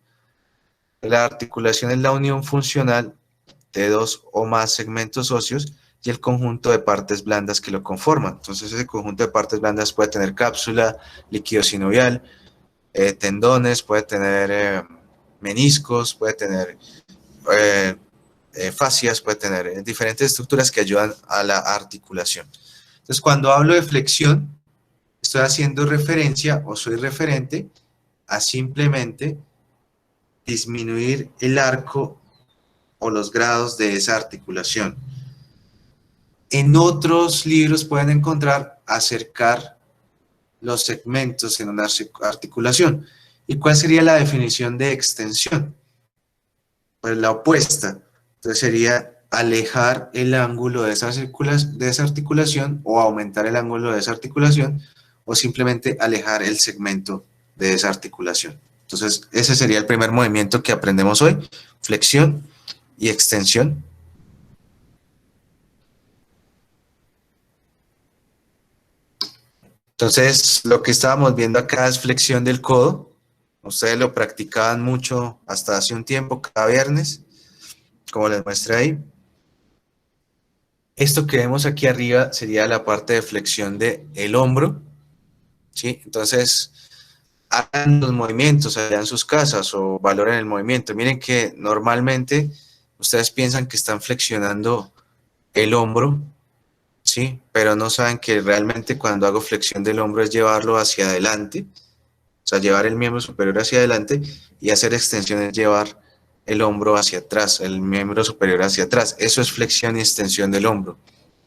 La articulación es la unión funcional de dos o más segmentos óseos y el conjunto de partes blandas que lo conforman. Entonces ese conjunto de partes blandas puede tener cápsula, líquido sinovial, tendones, puede tener meniscos, puede tener fascias, puede tener diferentes estructuras que ayudan a la articulación. Entonces cuando hablo de flexión, estoy haciendo referencia o soy referente a simplemente disminuir el arco o los grados de esa articulación. En otros libros pueden encontrar acercar los segmentos en una articulación. ¿Y cuál sería la definición de extensión? Pues la opuesta. Entonces sería alejar el ángulo de esa articulación o aumentar el ángulo de esa articulación o simplemente alejar el segmento de esa articulación. Entonces ese sería el primer movimiento que aprendemos hoy, flexión y extensión. Entonces, lo que estábamos viendo acá es flexión del codo. Ustedes lo practicaban mucho hasta hace un tiempo, cada viernes, como les muestré ahí. Esto que vemos aquí arriba sería la parte de flexión del hombro, ¿sí? Entonces, hagan los movimientos allá en sus casas o valoren el movimiento. Miren que normalmente ustedes piensan que están flexionando el hombro, ¿sí? Pero no saben que realmente cuando hago flexión del hombro es llevarlo hacia adelante, o sea, llevar el miembro superior hacia adelante, y hacer extensión es llevar el hombro hacia atrás, el miembro superior hacia atrás. Eso es flexión y extensión del hombro,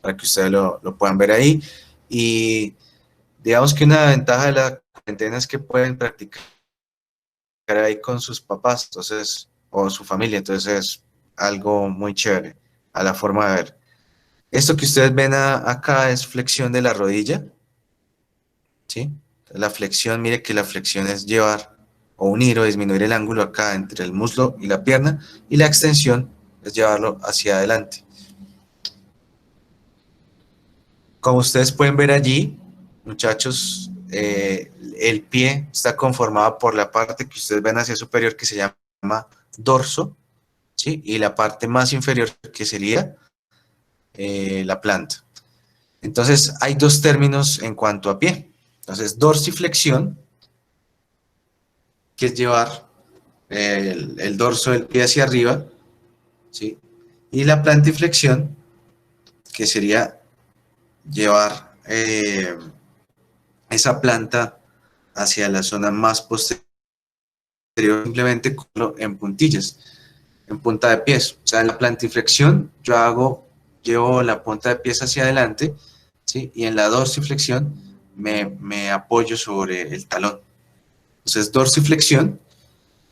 para que ustedes lo puedan ver ahí. Y digamos que una ventaja de la cuarentena es que pueden practicar ahí con sus papás, entonces, o su familia, entonces es algo muy chévere a la forma de ver. Esto que ustedes ven acá es flexión de la rodilla, ¿sí? La flexión, mire que la flexión es llevar o unir o disminuir el ángulo acá entre el muslo y la pierna, y la extensión es llevarlo hacia adelante. Como ustedes pueden ver allí, muchachos, el pie está conformado por la parte que ustedes ven hacia superior, que se llama dorso, ¿sí? Y la parte más inferior, que sería la planta. Entonces, hay dos términos en cuanto a pie. Entonces, dorsiflexión, que es llevar el dorso del pie hacia arriba, ¿sí? Y la plantiflexión, que sería llevar esa planta hacia la zona más posterior, simplemente en puntillas, en punta de pies. O sea, en la plantiflexión yo llevo la punta de pies hacia adelante, ¿sí? Y en la dorsiflexión me apoyo sobre el talón. Entonces, dorsiflexión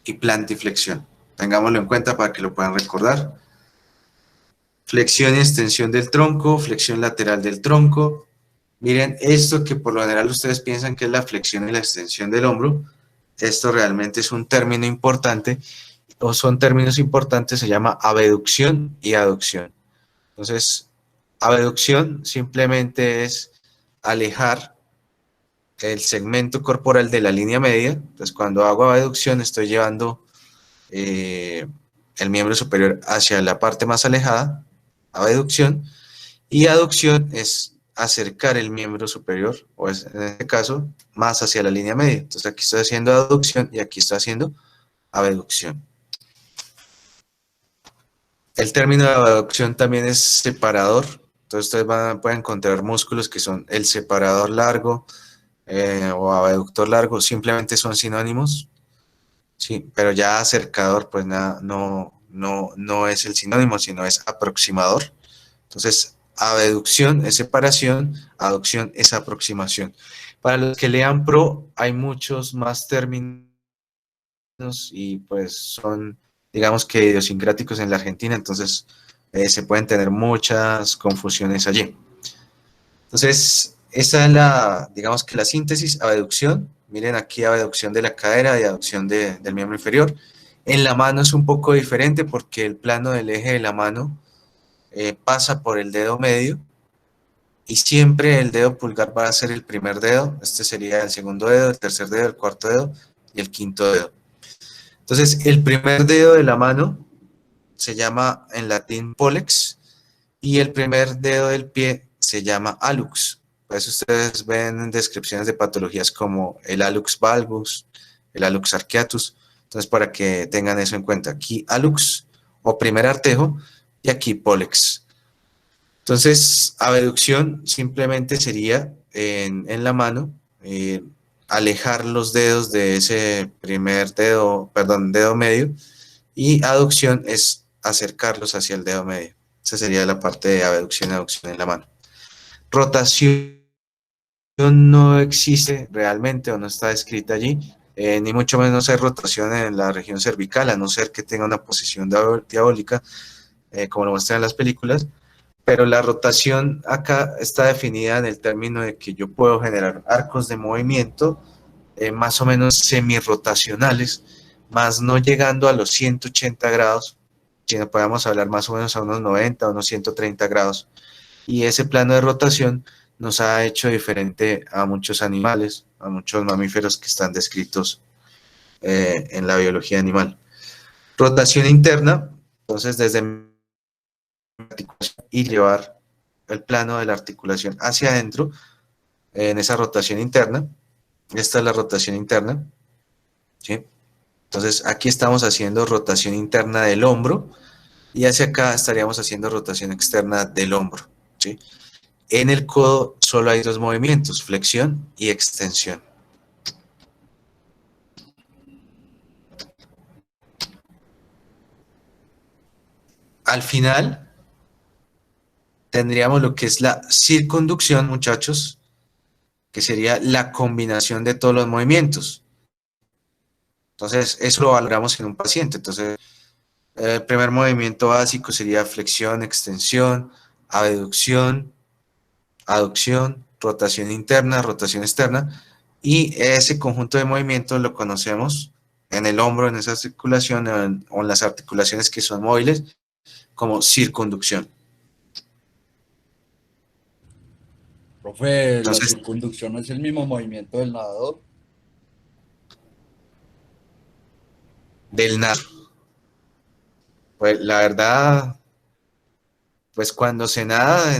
y plantiflexión. Tengámoslo en cuenta para que lo puedan recordar. Flexión y extensión del tronco, flexión lateral del tronco. Miren, esto que por lo general ustedes piensan que es la flexión y la extensión del hombro, esto realmente es un término importante, o son términos importantes, se llama abducción y aducción. Entonces, abducción simplemente es alejar el segmento corporal de la línea media. Entonces, cuando hago abducción estoy llevando el miembro superior hacia la parte más alejada, abducción, y aducción es acercar el miembro superior, o es, en este caso, más hacia la línea media. Entonces aquí estoy haciendo aducción y aquí estoy haciendo abducción. El término de abducción también es separador. Entonces ustedes pueden encontrar músculos que son el separador largo o abductor largo, simplemente son sinónimos, sí, pero ya acercador pues nada, no es el sinónimo, sino es aproximador. Entonces, abducción es separación, aducción es aproximación. Para los que lean pro, hay muchos más términos y pues son, digamos que idiosincráticos en la Argentina, entonces se pueden tener muchas confusiones allí. Entonces, esa es digamos que la síntesis, abducción. Miren aquí, abducción de la cadera y abducción del miembro inferior. En la mano es un poco diferente porque el plano del eje de la mano pasa por el dedo medio y siempre el dedo pulgar va a ser el primer dedo. Este sería el segundo dedo, el tercer dedo, el cuarto dedo y el quinto dedo. Entonces, el primer dedo de la mano se llama en latín pollex y el primer dedo del pie se llama hallux. Pues ustedes ven en descripciones de patologías como el hallux valgus, el hallux arqueatus. Entonces, para que tengan eso en cuenta, aquí hallux o primer artejo y aquí pólex. Entonces, abducción simplemente sería en la mano, alejar los dedos de ese primer dedo, perdón, dedo medio, y aducción es acercarlos hacia el dedo medio. Esa sería la parte de abducción y aducción en la mano. Rotación no existe realmente o no está descrita allí, ni mucho menos hay rotación en la región cervical, a no ser que tenga una posición diabólica, como lo muestran en las películas. Pero la rotación acá está definida en el término de que yo puedo generar arcos de movimiento más o menos semirrotacionales, más no llegando a los 180 grados, sino podemos hablar más o menos a unos 90, unos 130 grados. Y ese plano de rotación nos ha hecho diferente a muchos animales, a muchos mamíferos que están descritos en la biología animal. Rotación interna, entonces desde y llevar el plano de la articulación hacia adentro en esa rotación interna. Esta es la rotación interna, ¿sí? Entonces aquí estamos haciendo rotación interna del hombro y hacia acá estaríamos haciendo rotación externa del hombro, ¿sí? En el codo solo hay dos movimientos, flexión y extensión. Al final tendríamos lo que es la circunducción, muchachos, que sería la combinación de todos los movimientos. Entonces, eso lo valoramos en un paciente. Entonces, el primer movimiento básico sería flexión, extensión, abducción, aducción, rotación interna, rotación externa, y ese conjunto de movimientos lo conocemos en el hombro, en esa articulación, o en las articulaciones que son móviles, como circunducción. Profe, la Entonces, circunducción es el mismo movimiento del nadador. del nado. Pues la verdad, pues cuando se nada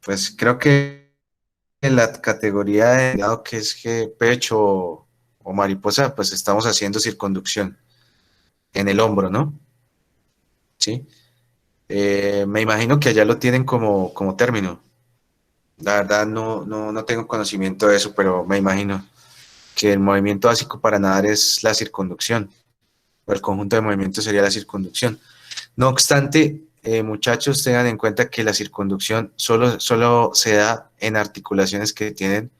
pues creo que en la categoría de nado que es que pecho o mariposa, pues estamos haciendo circunducción en el hombro, ¿no? Sí. Me imagino que allá lo tienen como término. La verdad no tengo conocimiento de eso, pero me imagino que el movimiento básico para nadar es la circunducción, o el conjunto de movimientos sería la circunducción. No obstante, muchachos, tengan en cuenta que la circunducción solo se da en articulaciones que tienen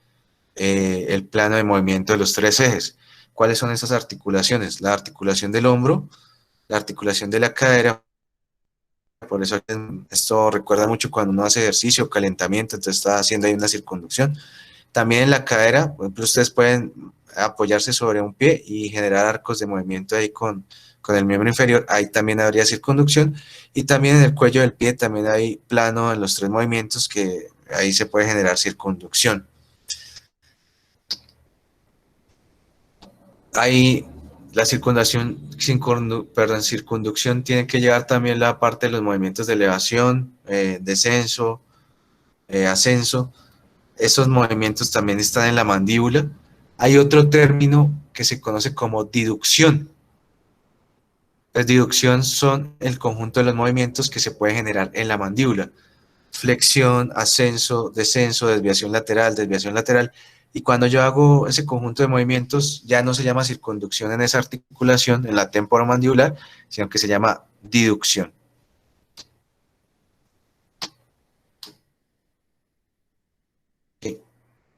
el plano de movimiento de los tres ejes. ¿Cuáles son esas articulaciones? La articulación del hombro, la articulación de la cadera. Por eso esto recuerda mucho cuando uno hace ejercicio, calentamiento, entonces está haciendo ahí una circunducción. También en la cadera, por ejemplo, ustedes pueden apoyarse sobre un pie y generar arcos de movimiento ahí con el miembro inferior, ahí también habría circunducción, y también en el cuello del pie también hay plano en los tres movimientos que ahí se puede generar circunducción. Ahí la circunducción tiene que llevar también la parte de los movimientos de elevación, descenso, ascenso. Esos movimientos también están en la mandíbula. Hay otro término que se conoce como diducción. La diducción son el conjunto de los movimientos que se puede generar en la mandíbula. Flexión, ascenso, descenso, desviación lateral. Y cuando yo hago ese conjunto de movimientos, ya no se llama circunducción en esa articulación, en la temporomandibular, sino que se llama diducción.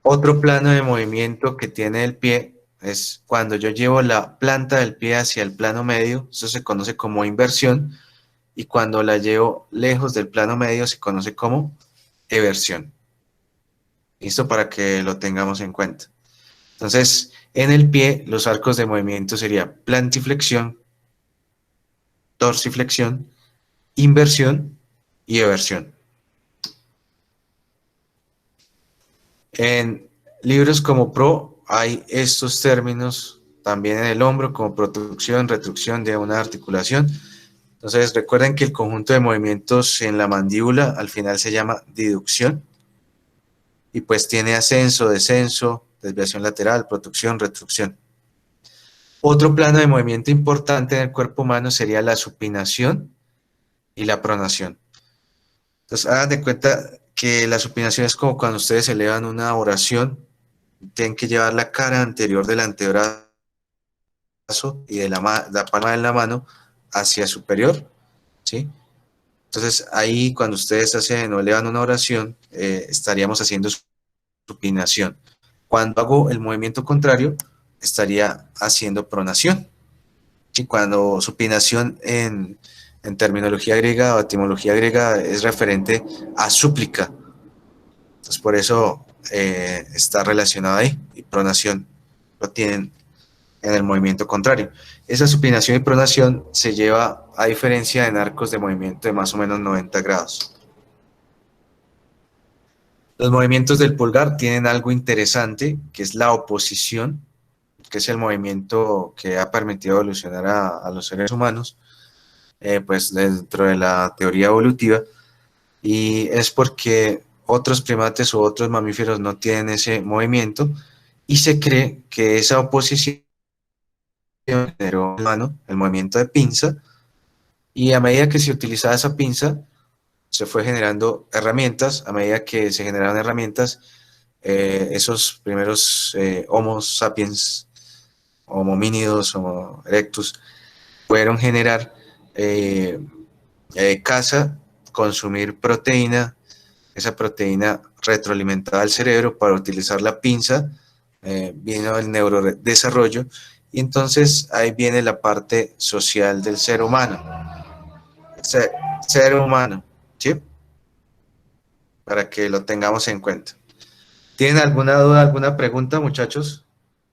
Otro plano de movimiento que tiene el pie es cuando yo llevo la planta del pie hacia el plano medio, eso se conoce como inversión, y cuando la llevo lejos del plano medio se conoce como eversión. Listo, para que lo tengamos en cuenta. Entonces, en el pie, los arcos de movimiento serían plantiflexión, dorsiflexión, inversión y eversión. En libros como Pro hay estos términos también en el hombro como protrucción, retrucción de una articulación, Entonces, recuerden que el conjunto de movimientos en la mandíbula al final se llama diducción y pues tiene ascenso, descenso, desviación lateral, protucción, retrucción. Otro plano de movimiento importante en el cuerpo humano sería la supinación y la pronación. Entonces, hagan de cuenta que la supinación es como cuando ustedes elevan una oración, tienen que llevar la cara anterior del antebrazo y de la palma de la mano hacia superior, ¿sí? Entonces, ahí cuando ustedes hacen o elevan una oración, estaríamos haciendo supinación. Cuando hago el movimiento contrario, estaría haciendo pronación. ¿Sí? Cuando supinación en terminología griega o etimología griega es referente a súplica. Entonces, por eso está relacionado ahí. Y pronación lo tienen en el movimiento contrario. Esa supinación y pronación se lleva a diferencia en arcos de movimiento de más o menos 90 grados. Los movimientos del pulgar tienen algo interesante, que es la oposición, que es el movimiento que ha permitido evolucionar a los seres humanos, pues dentro de la teoría evolutiva, y es porque otros primates u otros mamíferos no tienen ese movimiento, y se cree que esa oposición generó el movimiento de pinza, y a medida que se utilizaba esa pinza, se fue generando herramientas. A medida que se generaban herramientas, esos primeros Homo sapiens, homínidos, Homo erectus, pudieron generar caza, consumir proteína, esa proteína retroalimentaba al cerebro para utilizar la pinza, vino el neurodesarrollo, y entonces ahí viene la parte social del ser humano. Ser humano, ¿sí? Para que lo tengamos en cuenta. ¿Tienen alguna duda, alguna pregunta, muchachos?